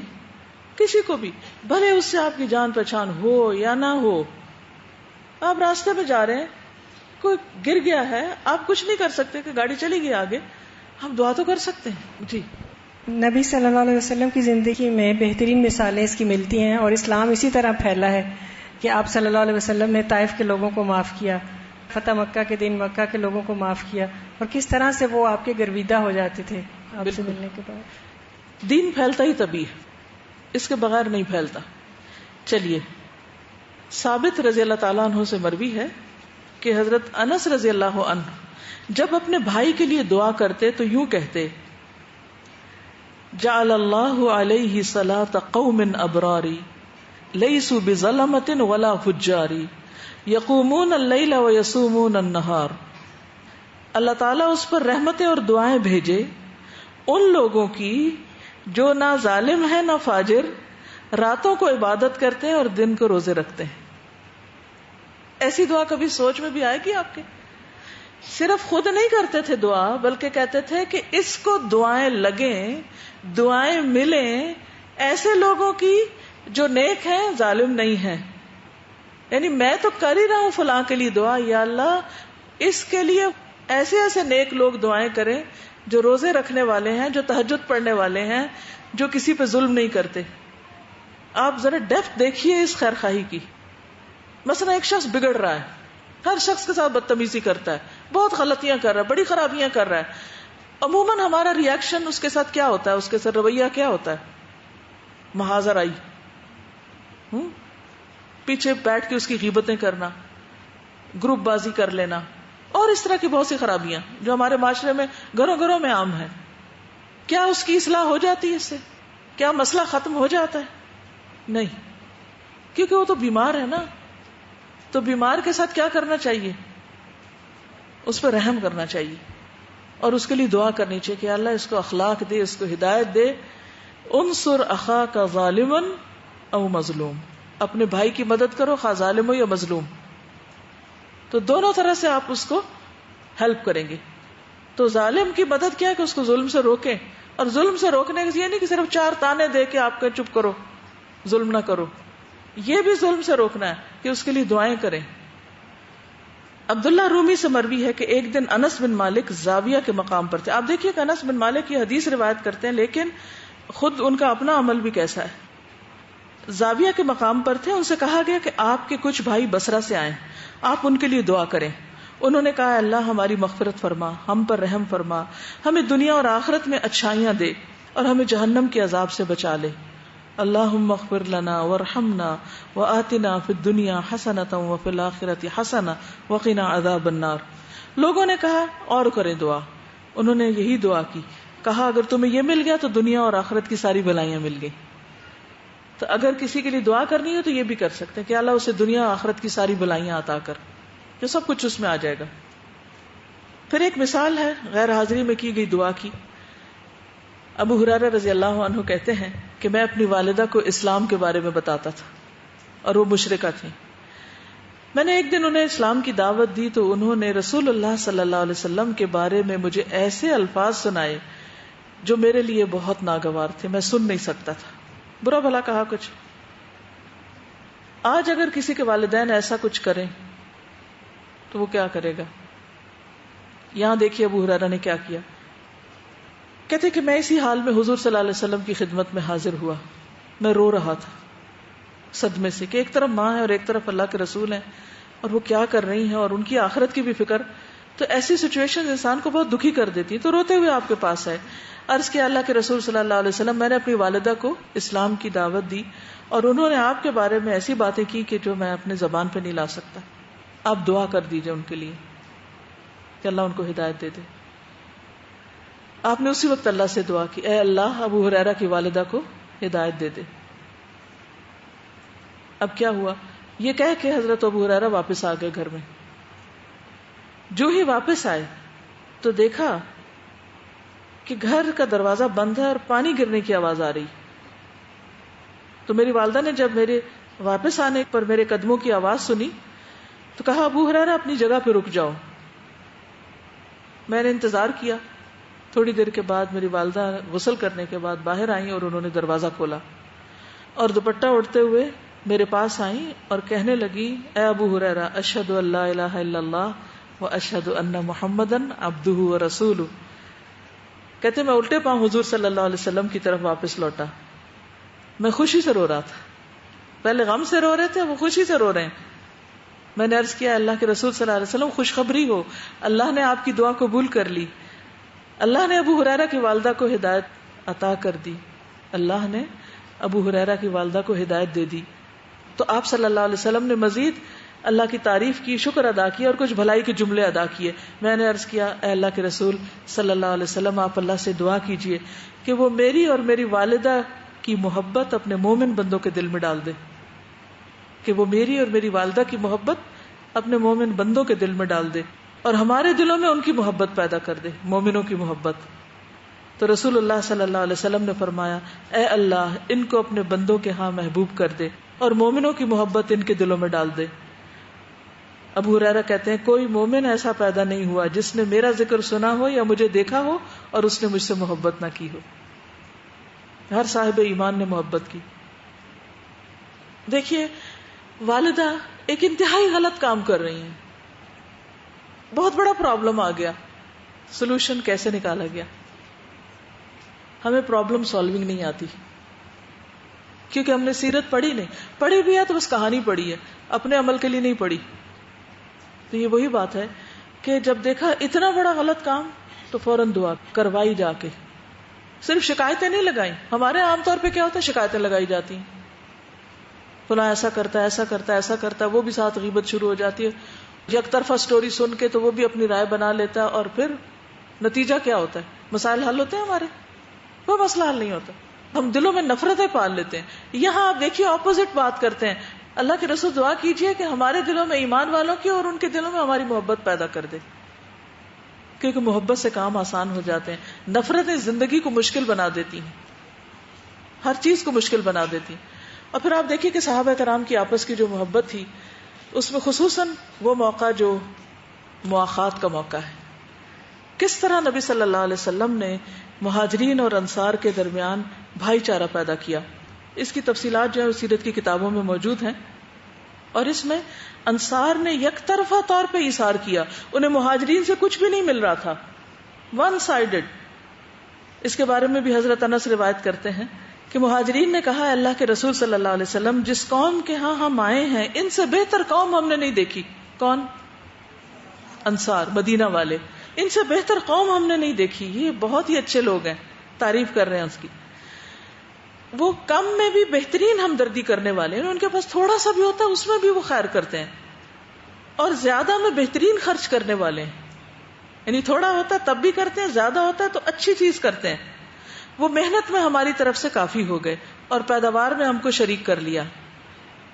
کسی کو بھی، بھلے اس سے آپ کی جان پہچان ہو یا نہ ہو. آپ راستے میں جا رہے ہیں، کوئی گر گیا ہے، آپ کچھ نہیں کر سکتے کہ گاڑی چلی گئی آگے، آپ دعا تو کر سکتے ہیں. جی، نبی صلی اللہ علیہ وسلم کی زندگی میں بہترین مثالیں اس کی ملتی ہیں، اور اسلام اسی طرح پھیلا ہے کہ آپ صلی اللہ علیہ وسلم نے طائف کے لوگوں کو معاف کیا، فتح مکہ کے دن مکہ کے لوگوں کو معاف کیا، اور کس طرح سے وہ آپ کے گرویدہ ہو جاتے تھے آپ سے ملنے کے بعد. دین پھیلتا ہی تبھی ہے، اس کے بغیر نہیں پھیلتا. چلیے، ثابت رضی اللہ تعالیٰ عنہ سے مروی ہے کہ حضرت انس رضی اللہ عنہ جب اپنے بھائی کے لیے دعا کرتے تو یوں کہتے: جعل اللہ علیہ صلاۃ قوم ابراری لیسوا بظلمۃ ولا فجار یقومون اللیل ویصومون النہار. اللہ تعالیٰ اس پر رحمتیں اور دعائیں بھیجے ان لوگوں کی جو نہ ظالم ہے نہ فاجر، راتوں کو عبادت کرتے ہیں اور دن کو روزے رکھتے ہیں. ایسی دعا کبھی سوچ میں بھی آئے گی آپ کے؟ صرف خود نہیں کرتے تھے دعا، بلکہ کہتے تھے کہ اس کو دعائیں لگیں، دعائیں ملیں ایسے لوگوں کی جو نیک ہیں، ظالم نہیں ہیں. یعنی میں تو کر ہی رہا ہوں فلاں کے لیے دعا، یا اللہ اس کے لیے ایسے ایسے نیک لوگ دعائیں کریں جو روزے رکھنے والے ہیں، جو تہجد پڑھنے والے ہیں، جو کسی پہ ظلم نہیں کرتے. آپ ذرا ڈیپتھ دیکھیے اس خیر خواہی کی. مثلا ایک شخص بگڑ رہا ہے، ہر شخص کے ساتھ بدتمیزی کرتا ہے، بہت غلطیاں کر رہا ہے، بڑی خرابیاں کر رہا ہے. عموماً ہمارا ریئیکشن اس کے ساتھ کیا ہوتا ہے؟ اس کے ساتھ رویہ کیا ہوتا ہے؟ محاذر آئی، پیچھے بیٹھ کے اس کی غیبتیں کرنا، گروپ بازی کر لینا، اور اس طرح کی بہت سی خرابیاں جو ہمارے معاشرے میں گھروں گھروں میں عام ہیں. کیا اس کی اصلاح ہو جاتی ہے اس سے؟ کیا مسئلہ ختم ہو جاتا ہے؟ نہیں، کیونکہ وہ تو بیمار ہے نا. تو بیمار کے ساتھ کیا کرنا چاہیے؟ اس پہ رحم کرنا چاہیے اور اس کے لیے دعا کرنی چاہیے کہ اللہ اس کو اخلاق دے، اس کو ہدایت دے. انصر اخاک ظالما او مظلوم، اپنے بھائی کی مدد کرو خواہ ظالم ہو یا مظلوم. تو دونوں طرح سے آپ اس کو ہیلپ کریں گے. تو ظالم کی مدد کیا ہے کہ اس کو ظلم سے روکیں، اور ظلم سے روکنے کے یہ نہیں کہ صرف 4 تانے دے کے آپ کہ چپ کرو، ظلم نہ کرو. یہ بھی ظلم سے روکنا ہے کہ اس کے لیے دعائیں کریں. عبداللہ رومی سے مروی ہے کہ ایک دن انس بن مالک زاویہ کے مقام پر تھے. آپ دیکھیے کہ انس بن مالک یہ حدیث روایت کرتے ہیں، لیکن خود ان کا اپنا عمل بھی کیسا ہے. زاویہ کے مقام پر تھے، ان سے کہا گیا کہ آپ کے کچھ بھائی بصرہ سے آئیں، آپ ان کے لیے دعا کریں. انہوں نے کہا اللہ ہماری مغفرت فرما، ہم پر رحم فرما، ہمیں دنیا اور آخرت میں اچھائیاں دے اور ہمیں جہنم کے عذاب سے بچا لے. اللہم اغفر لنا وارحمنا وآتنا فی الدنیا حسنۃ وفی الآخرۃ حسنۃ وقنا عذاب النار. لوگوں نے کہا اور کریں دعا. انہوں نے یہی دعا کی، کہا اگر تمہیں یہ مل گیا تو دنیا اور آخرت کی ساری بلائیاں مل گئی. تو اگر کسی کے لیے دعا کرنی ہے تو یہ بھی کر سکتے ہیں کہ اللہ اسے دنیا اور آخرت کی ساری بلائیاں عطا کر، جو سب کچھ اس میں آ جائے گا. پھر ایک مثال ہے غیر حاضری میں کی گئی دعا کی. ابو ہریرہ رضی اللہ عنہ کہتے ہیں کہ میں اپنی والدہ کو اسلام کے بارے میں بتاتا تھا اور وہ مشرکہ تھیں. میں نے ایک دن انہیں اسلام کی دعوت دی تو انہوں نے رسول اللہ صلی اللہ علیہ وسلم کے بارے میں مجھے ایسے الفاظ سنائے جو میرے لیے بہت ناگوار تھے، میں سن نہیں سکتا تھا. برا بھلا کہا کچھ. آج اگر کسی کے والدین ایسا کچھ کریں تو وہ کیا کرے گا؟ یہاں دیکھیے ابو ہریرہ نے کیا کیا. کہتے کہ میں اسی حال میں حضور صلی اللہ علیہ وسلم کی خدمت میں حاضر ہوا. میں رو رہا تھا صدمے سے کہ ایک طرف ماں ہے اور ایک طرف اللہ کے رسول ہیں, اور وہ کیا کر رہی ہیں, اور ان کی آخرت کی بھی فکر. تو ایسی سچویشن انسان کو بہت دکھی کر دیتی. تو روتے ہوئے آپ کے پاس آئے, عرض کیا اللہ کے رسول صلی اللہ علیہ وسلم, میں نے اپنی والدہ کو اسلام کی دعوت دی اور انہوں نے آپ کے بارے میں ایسی باتیں کی کہ جو میں اپنے زبان پہ نہیں لا سکتا. آپ دعا کر دیجئے ان کے لیے کہ اللہ ان کو ہدایت دے دے. آپ نے اسی وقت اللہ سے دعا کی, اے اللہ ابو ہریرہ کی والدہ کو ہدایت دے دے. اب کیا ہوا؟ یہ کہہ کے حضرت ابو ہریرہ واپس آ گئے گھر میں. جو ہی واپس آئے تو دیکھا کہ گھر کا دروازہ بند ہے اور پانی گرنے کی آواز آ رہی. تو میری والدہ نے جب میرے واپس آنے پر میرے قدموں کی آواز سنی تو کہا ابو ہریرہ اپنی جگہ پہ رک جاؤ. میں نے انتظار کیا. تھوڑی دیر کے بعد میری والدہ غسل کرنے کے بعد باہر آئیں اور انہوں نے دروازہ کھولا اور دوپٹہ اڑتے ہوئے میرے پاس آئیں اور کہنے لگی, اے ابو ہریرہ اشہد ان لا الہ الا اللہ و اشہد ان محمدن عبدہ و رسولہ. کہتے میں الٹے پاؤں حضور صلی اللہ علیہ وسلم کی طرف واپس لوٹا. میں خوشی سے رو رہا تھا. پہلے غم سے رو رہے تھے, وہ خوشی سے رو رہے ہیں. میں نے عرض کیا اللہ کے رسول صلی اللہ علیہ وسلم خوشخبری ہو, اللہ نے آپ کی دعا قبول کر لی. اللہ نے ابو ہریرہ کی والدہ کو ہدایت عطا کر دی. اللہ نے ابو ہریرہ کی والدہ کو ہدایت دے دی. تو آپ صلی اللہ علیہ وسلم نے مزید اللہ کی تعریف کی, شکر ادا کیا اور کچھ بھلائی کے جملے ادا کیے. میں نے عرض کیا اے اللہ کے رسول صلی اللہ علیہ وسلم, آپ اللہ سے دعا کیجئے کہ وہ میری اور میری والدہ کی محبت اپنے مومن بندوں کے دل میں ڈال دے, کہ وہ میری اور میری والدہ کی محبت اپنے مومن بندوں کے دل میں ڈال دے اور ہمارے دلوں میں ان کی محبت پیدا کر دے, مومنوں کی محبت. تو رسول اللہ صلی اللہ علیہ وسلم نے فرمایا, اے اللہ ان کو اپنے بندوں کے ہاں محبوب کر دے اور مومنوں کی محبت ان کے دلوں میں ڈال دے. ابو ہریرہ کہتے ہیں کوئی مومن ایسا پیدا نہیں ہوا جس نے میرا ذکر سنا ہو یا مجھے دیکھا ہو اور اس نے مجھ سے محبت نہ کی ہو. ہر صاحب ایمان نے محبت کی. دیکھیے والدہ ایک انتہائی غلط کام کر رہی ہیں, بہت بڑا پرابلم آ گیا, سولوشن کیسے نکالا گیا؟ ہمیں پرابلم سالونگ نہیں آتی کیونکہ ہم نے سیرت پڑھی نہیں. پڑھی بھی ہے تو بس کہانی پڑھی ہے, اپنے عمل کے لیے نہیں پڑھی. تو یہ وہی بات ہے کہ جب دیکھا اتنا بڑا غلط کام تو فوراً دعا کروائی جا کے. صرف شکایتیں نہیں لگائیں. ہمارے عام طور پہ کیا ہوتا ہے, شکایتیں لگائی جاتی ہیں, فلاں ایسا کرتا ہے ایسا کرتا ہے ایسا کرتا ہے, وہ بھی ساتھ غیبت شروع ہو جاتی ہے. یک طرفہ سٹوری سن کے تو وہ بھی اپنی رائے بنا لیتا ہے, اور پھر نتیجہ کیا ہوتا ہے؟ مسائل حل ہوتے ہیں ہمارے, وہ مسئلہ حل نہیں ہوتا. ہم دلوں میں نفرتیں پال لیتے ہیں. یہاں آپ دیکھیے اپوزٹ بات کرتے ہیں. اللہ کے رسول دعا کیجئے کہ ہمارے دلوں میں ایمان والوں کی اور ان کے دلوں میں ہماری محبت پیدا کر دے, کیونکہ محبت سے کام آسان ہو جاتے ہیں. نفرتیں زندگی کو مشکل بنا دیتی ہیں, ہر چیز کو مشکل بنا دیتی ہیں. اور پھر آپ دیکھیے کہ صحابہ کرام کی آپس کی جو محبت تھی اس میں خصوصاً وہ موقع جو مواخات کا موقع ہے, کس طرح نبی صلی اللہ علیہ وسلم نے مہاجرین اور انصار کے درمیان بھائی چارہ پیدا کیا. اس کی تفصیلات جو ہے سیرت کی کتابوں میں موجود ہیں. اور اس میں انصار نے یک طرفہ طور پہ ایثار کیا, انہیں مہاجرین سے کچھ بھی نہیں مل رہا تھا, ون سائیڈڈ. اس کے بارے میں بھی حضرت انس روایت کرتے ہیں کہ مہاجرین نے کہا اللہ کے رسول صلی اللہ علیہ وسلم, جس قوم کے ہاں ہم آئے ہیں ان سے بہتر قوم ہم نے نہیں دیکھی. کون؟ انصار, مدینہ والے. ان سے بہتر قوم ہم نے نہیں دیکھی, یہ بہت ہی اچھے لوگ ہیں, تعریف کر رہے ہیں اس کی. وہ کم میں بھی بہترین ہمدردی کرنے والے ہیں, ان کے پاس تھوڑا سا بھی ہوتا ہے اس میں بھی وہ خیر کرتے ہیں, اور زیادہ میں بہترین خرچ کرنے والے ہیں. یعنی تھوڑا ہوتا ہے تب بھی کرتے ہیں, زیادہ ہوتا ہے تو اچھی چیز کرتے ہیں. وہ محنت میں ہماری طرف سے کافی ہو گئے اور پیداوار میں ہم کو شریک کر لیا.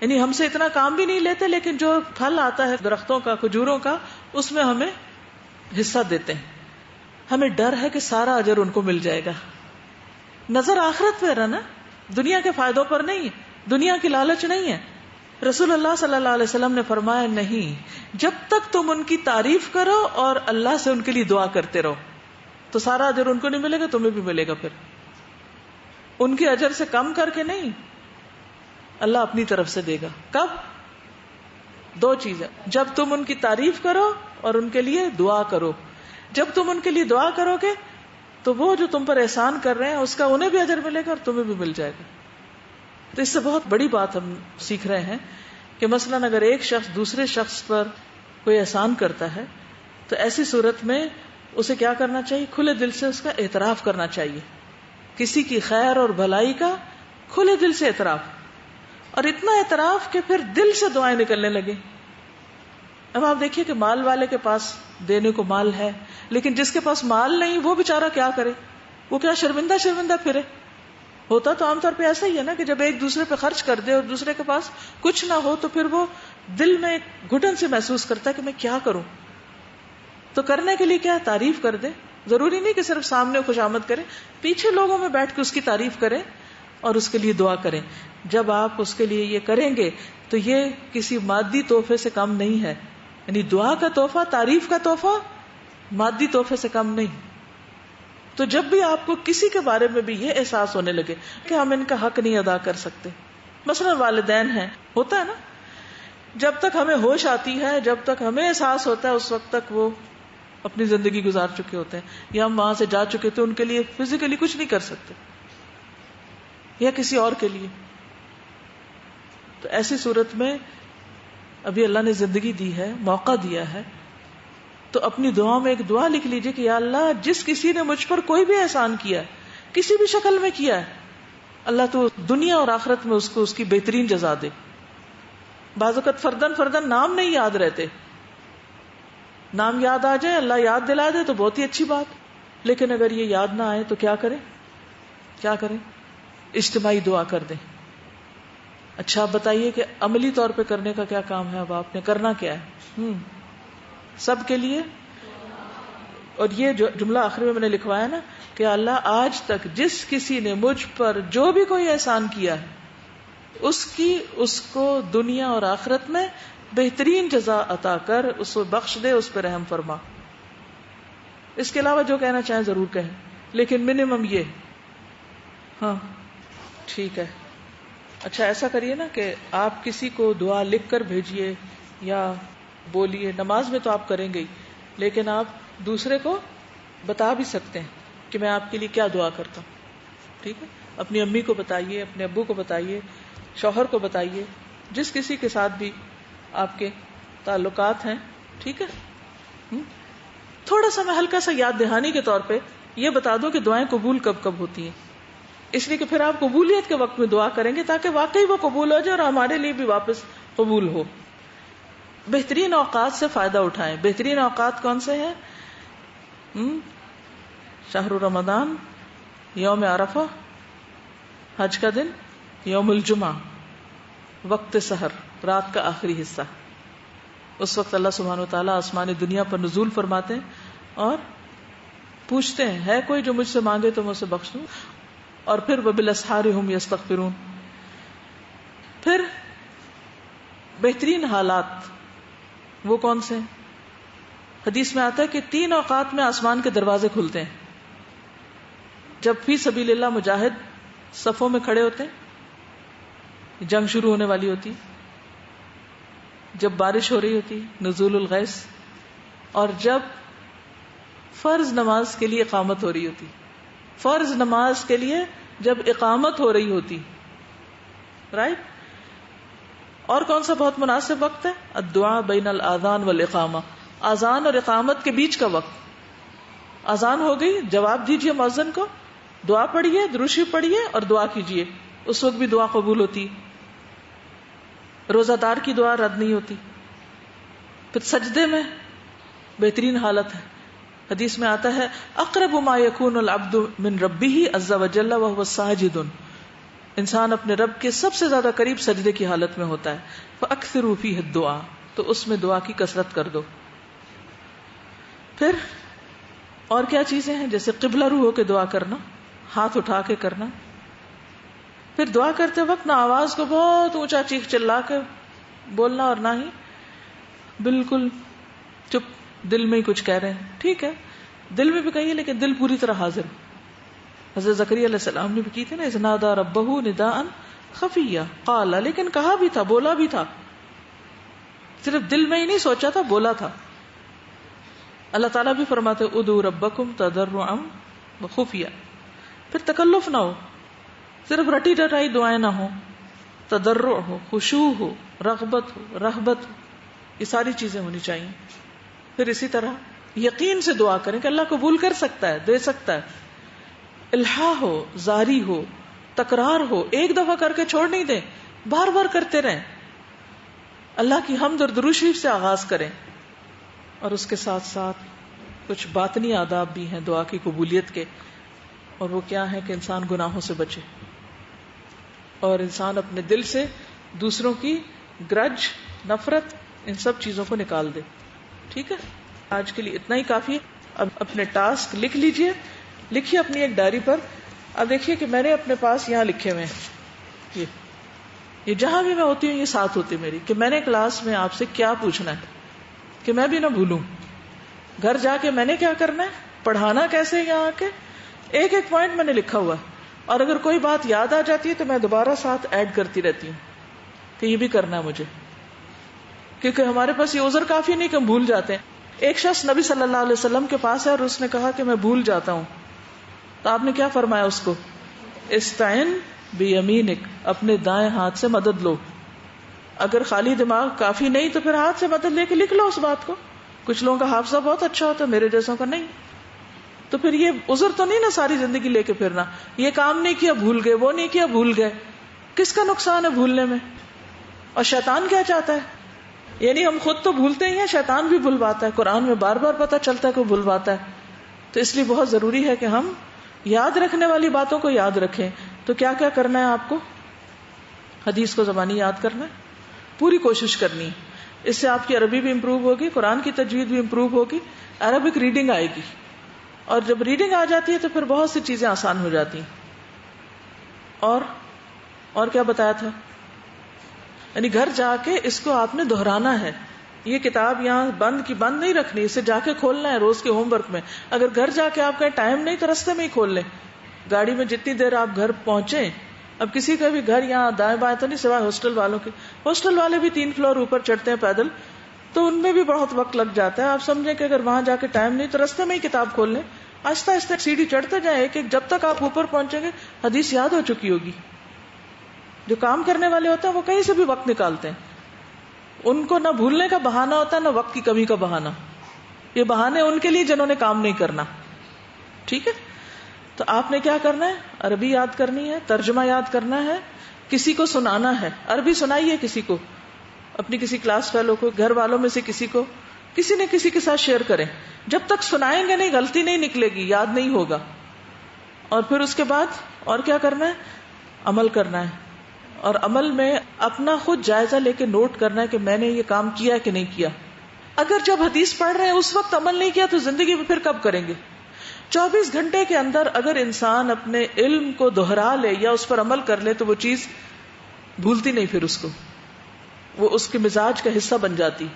یعنی ہم سے اتنا کام بھی نہیں لیتے, لیکن جو پھل آتا ہے درختوں کا, کھجوروں کا, اس میں ہمیں حصہ دیتے ہیں. ہمیں ڈر ہے کہ سارا اجر ان کو مل جائے گا. نظر آخرت پہ رہنا, دنیا کے فائدوں پر نہیں, دنیا کی لالچ نہیں ہے. رسول اللہ صلی اللہ علیہ وسلم نے فرمایا نہیں, جب تک تم ان کی تعریف کرو اور اللہ سے ان کے لیے دعا کرتے رہو تو سارا اجر ان کو نہیں ملے گا, تمہیں بھی ملے گا. پھر ان کے اجر سے کم کر کے نہیں, اللہ اپنی طرف سے دے گا. کب؟ دو چیزیں. جب تم ان کی تعریف کرو اور ان کے لیے دعا کرو. جب تم ان کے لیے دعا کرو گے تو وہ جو تم پر احسان کر رہے ہیں اس کا انہیں بھی اجر ملے گا اور تمہیں بھی مل جائے گا. تو اس سے بہت بڑی بات ہم سیکھ رہے ہیں کہ مثلاً اگر ایک شخص دوسرے شخص پر کوئی احسان کرتا ہے تو ایسی صورت میں اسے کیا کرنا چاہیے؟ کھلے دل سے اس کا اعتراف کرنا چاہیے. کسی کی خیر اور بھلائی کا کھلے دل سے اعتراف, اور اتنا اعتراف کہ پھر دل سے دعائیں نکلنے لگے. اب آپ دیکھیے کہ مال والے کے پاس دینے کو مال ہے, لیکن جس کے پاس مال نہیں وہ بیچارہ کیا کرے؟ وہ کیا شرمندہ پھرے؟ ہوتا تو عام طور پہ ایسا ہی ہے نا کہ جب ایک دوسرے پہ خرچ کر دے اور دوسرے کے پاس کچھ نہ ہو تو پھر وہ دل میں ایک گھٹن سے محسوس کرتا ہے کہ میں کیا کروں. تو کرنے کے لیے کیا؟ تعریف کر دے. ضروری نہیں کہ صرف سامنے خوشامد کرے, پیچھے لوگوں میں بیٹھ کے اس کی تعریف کریں اور اس کے لیے دعا کریں. جب آپ اس کے لیے یہ کریں گے تو یہ کسی مادی تحفے سے کم نہیں ہے. یعنی دعا کا تحفہ, تعریف کا تحفہ مادی تحفے سے کم نہیں. تو جب بھی آپ کو کسی کے بارے میں بھی یہ احساس ہونے لگے کہ ہم ان کا حق نہیں ادا کر سکتے, مثلا والدین ہیں, ہوتا ہے نا, جب تک ہمیں ہوش آتی ہے, جب تک ہمیں احساس ہوتا ہے, اس وقت تک وہ اپنی زندگی گزار چکے ہوتے ہیں, یا ہم وہاں سے جا چکے تھے, ان کے لیے فزیکلی کچھ نہیں کر سکتے, یا کسی اور کے لیے. تو ایسی صورت میں ابھی اللہ نے زندگی دی ہے, موقع دیا ہے, تو اپنی دعا میں ایک دعا لکھ لیجئے کہ یا اللہ جس کسی نے مجھ پر کوئی بھی احسان کیا ہے, کسی بھی شکل میں کیا ہے, اللہ تو دنیا اور آخرت میں اس کو اس کی بہترین جزا دے. بعض اوقات فردن نام نہیں یاد رہتے, نام یاد آ جائے, اللہ یاد دلا دے تو بہت ہی اچھی بات, لیکن اگر یہ یاد نہ آئے تو کیا کریں؟ اجتماعی دعا کر دیں. اچھا آپ بتائیے کہ عملی طور پہ کرنے کا کیا کام ہے؟ اب آپ نے کرنا کیا ہے؟ سب کے لیے. اور یہ جو جملہ آخر میں نے لکھوایا نا کہ اللہ آج تک جس کسی نے مجھ پر جو بھی کوئی احسان کیا ہے اس کو دنیا اور آخرت میں بہترین جزا عطا کر, اس کو بخش دے, اس پہ رحم فرما. اس کے علاوہ جو کہنا چاہیں ضرور کہیں, لیکن منیمم یہ. ہاں ٹھیک ہے. اچھا ایسا کریے نا کہ آپ کسی کو دعا لکھ کر بھیجیے یا بولیے. نماز میں تو آپ کریں گے ہی, لیکن آپ دوسرے کو بتا بھی سکتے ہیں کہ میں آپ کے لیے کیا دعا کرتا ہوں. ٹھیک ہے, اپنی امی کو بتائیے, اپنے ابو کو بتائیے, شوہر کو بتائیے, جس کسی کے ساتھ بھی آپ کے تعلقات ہیں. ٹھیک ہے, تھوڑا سا میں ہلکا سا یاد دہانی کے طور پہ یہ بتا دوں کہ دعائیں قبول کب کب ہوتی ہیں, اس لیے کہ پھر آپ قبولیت کے وقت میں دعا کریں گے تاکہ واقعی وہ قبول ہو جائے اور ہمارے لیے بھی واپس قبول ہو. بہترین اوقات سے فائدہ اٹھائیں. بہترین اوقات کون سے ہیں؟ شہر رمضان, یوم عرفہ, حج کا دن, یوم الجمعہ, وقت سحر, رات کا آخری حصہ. اس وقت اللہ سبحانہ و تعالیٰ آسمان دنیا پر نزول فرماتے ہیں اور پوچھتے ہیں ہے کوئی جو مجھ سے مانگے تو میں اسے بخش دوں. اور پھر وبالاسحار هم یستغفرون. پھر بہترین حالات وہ کون سے ہیں؟ حدیث میں آتا ہے کہ 3 اوقات میں آسمان کے دروازے کھلتے ہیں. جب فی سبیل اللہ مجاہد صفوں میں کھڑے ہوتے ہیں, جنگ شروع ہونے والی ہوتی, جب بارش ہو رہی ہوتی, نزول الغیث, اور جب فرض نماز کے لیے اقامت ہو رہی ہوتی. فرض نماز کے لیے جب اقامت ہو رہی ہوتی, رائٹ. اور کون سا بہت مناسب وقت ہے؟ الدعاء بین الاذان والاقامہ, اذان اور اقامت کے بیچ کا وقت. اذان ہو گئی, جواب دیجئے مؤذن کو, دعا پڑھیے, درود شریف پڑھیے اور دعا کیجئے. اس وقت بھی دعا قبول ہوتی. روزہ دار کی دعا رد نہیں ہوتی. پھر سجدے میں بہترین حالت ہے. حدیث میں آتا ہے اقرب ما یکون العبد من ربہ عز وجل وهو ساجد, انسان اپنے رب کے سب سے زیادہ قریب سجدے کی حالت میں ہوتا ہے. فاکثروا فیہ الدعاء, تو اس میں دعا کی کثرت کر دو. پھر اور کیا چیزیں ہیں؟ جیسے قبلہ رو ہو کے دعا کرنا, ہاتھ اٹھا کے کرنا. پھر دعا کرتے وقت نہ آواز کو بہت اونچا چیخ چلا کے بولنا اور نہ ہی بالکل چپ, دل میں ہی کچھ کہہ رہے ہیں. ٹھیک ہے, دل میں بھی کہیے لیکن دل پوری طرح حاضر. حضرت زکریا علیہ السلام نے بھی کی تھی نا, اذ نادى ربہ نداء خفیہ قال، لیکن کہا بھی تھا، بولا بھی تھا، صرف دل میں ہی نہیں سوچا تھا، بولا تھا. اللہ تعالیٰ بھی فرماتے ادعوا ربکم تضرعا وخفیہ. پھر تکلف نہ ہو، صرف رٹی رٹائی دعائیں نہ ہو، تضرع ہو، خشوع ہو، رغبت ہو، رہبت ہو، یہ ساری چیزیں ہونی چاہیے. پھر اسی طرح یقین سے دعا کریں کہ اللہ قبول کر سکتا ہے، دے سکتا ہے. الحاح ہو، زاری ہو، تکرار ہو، ایک دفعہ کر کے چھوڑ نہیں دیں، بار بار کرتے رہیں. اللہ کی حمد اور درود شریف سے آغاز کریں. اور اس کے ساتھ ساتھ کچھ باطنی آداب بھی ہیں دعا کی قبولیت کے، اور وہ کیا ہے کہ انسان گناہوں سے بچے اور انسان اپنے دل سے دوسروں کی گرج، نفرت، ان سب چیزوں کو نکال دے. ٹھیک ہے، آج کے لیے اتنا ہی کافی ہے. اب اپنے ٹاسک لکھ لیجئے، لکھیے اپنی ایک ڈائری پر. اب دیکھیے کہ میں نے اپنے پاس یہاں لکھے ہوئے ہیں، یہ جہاں بھی میں ہوتی ہوں یہ ساتھ ہوتی میری، کہ میں نے کلاس میں آپ سے کیا پوچھنا ہے کہ میں بھی نہ بھولوں. گھر جا کے میں نے کیا کرنا ہے، پڑھانا کیسے، یہاں آ کے ایک ایک پوائنٹ میں نے لکھا ہوا ہے. اور اگر کوئی بات یاد آ جاتی ہے تو میں دوبارہ ساتھ ایڈ کرتی رہتی ہوں کہ یہ بھی کرنا ہے مجھے، کیونکہ ہمارے پاس یہ عذر کافی نہیں کہ ہم بھول جاتے ہیں. ایک شخص نبی صلی اللہ علیہ وسلم کے پاس ہے اور اس نے کہا کہ میں بھول جاتا ہوں. تو آپ نے کیا فرمایا اس کو، استعن بیمینک، اپنے دائیں ہاتھ سے مدد لو. اگر خالی دماغ کافی نہیں تو پھر ہاتھ سے مدد لے کے لکھ لو اس بات کو. کچھ لوگوں کا حافظہ بہت اچھا ہوتا ہے، میرے جیسوں کا نہیں. تو پھر یہ عذر تو نہیں نا ساری زندگی لے کے پھرنا، یہ کام نہیں کیا بھول گئے، وہ نہیں کیا بھول گئے. کس کا نقصان ہے بھولنے میں؟ اور شیطان کیا چاہتا ہے؟ یعنی ہم خود تو بھولتے ہی ہیں، شیطان بھی بھلواتا ہے. قرآن میں بار بار پتہ چلتا ہے کہ وہ بھلواتا ہے. تو اس لیے بہت ضروری ہے کہ ہم یاد رکھنے والی باتوں کو یاد رکھیں. تو کیا کیا کرنا ہے آپ کو؟ حدیث کو زبانی یاد کرنا ہے، پوری کوشش کرنی ہے. اس سے آپ کی عربی بھی امپروو ہوگی، قرآن کی تجوید بھی امپروو ہوگی، عربک ریڈنگ آئے گی. اور جب ریڈنگ آ جاتی ہے تو پھر بہت سی چیزیں آسان ہو جاتی ہیں. اور کیا بتایا تھا، یعنی گھر جا کے اس کو آپ نے دہرانا ہے. یہ کتاب یہاں بند کی بند نہیں رکھنی، اسے جا کے کھولنا ہے روز کے ہوم ورک میں. اگر گھر جا کے آپ کا ٹائم نہیں تو رستے میں ہی کھول لیں. گاڑی میں جتنی دیر آپ گھر پہنچے، اب کسی کا بھی گھر یہاں دائیں بائیں تو نہیں، سوائے ہاسٹل والوں کے. ہاسٹل والے بھی 3 فلور اوپر چڑھتے ہیں پیدل، تو ان میں بھی بہت وقت لگ جاتا ہے. آپ سمجھیں کہ اگر وہاں جا کے ٹائم نہیں تو رستے میں ہی کتاب کھول لیں، آہستہ آہستہ سیڑھی چڑھتے جائیں ایک ایک، جب تک آپ اوپر پہنچیں گے حدیث یاد ہو چکی ہوگی. جو کام کرنے والے ہوتے ہیں وہ کہیں سے بھی وقت نکالتے ہیں، ان کو نہ بھولنے کا بہانہ ہوتا ہے نہ وقت کی کمی کا بہانہ. یہ بہانے ان کے لیے جنہوں نے کام نہیں کرنا. ٹھیک ہے، تو آپ نے کیا کرنا ہے، عربی یاد کرنی ہے، ترجمہ یاد کرنا ہے، کسی کو سنانا ہے. عربی سنائیے کسی کو، اپنی کسی کلاس فیلو کو، گھر والوں میں سے کسی کو، کسی نہ کسی کے ساتھ شیئر کریں. جب تک سنائیں گے نہیں غلطی نہیں نکلے گی، یاد نہیں ہوگا. اور پھر اس کے بعد اور کیا کرنا ہے، عمل کرنا ہے. اور عمل میں اپنا خود جائزہ لے کے نوٹ کرنا ہے کہ میں نے یہ کام کیا کہ نہیں کیا. اگر جب حدیث پڑھ رہے ہیں اس وقت عمل نہیں کیا تو زندگی میں پھر کب کریں گے؟ 24 گھنٹے کے اندر اگر انسان اپنے علم کو دہرا لے یا اس پر عمل کر لے تو وہ چیز بھولتی نہیں، پھر اس کو وہ اس کے مزاج کا حصہ بن جاتی.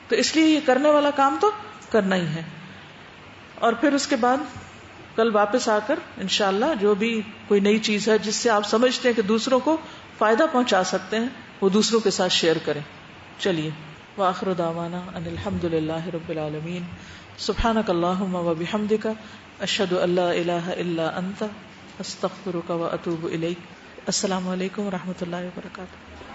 تو اس لیے یہ کرنے والا کام تو کرنا ہی ہے. اور پھر اس کے بعد کل واپس آ کر انشاءاللہ جو بھی کوئی نئی چیز ہے جس سے آپ سمجھتے ہیں کہ دوسروں کو فائدہ پہنچا سکتے ہیں وہ دوسروں کے ساتھ شیئر کریں. چلیے، وآخر دعوانا ان الحمد للہ رب العالمین. سبحانک اللہم وبحمدک، اشہد ان لا الہ الا انت، استغفرک واتوب الیک. السلام علیکم ورحمۃ اللہ وبرکاتہ.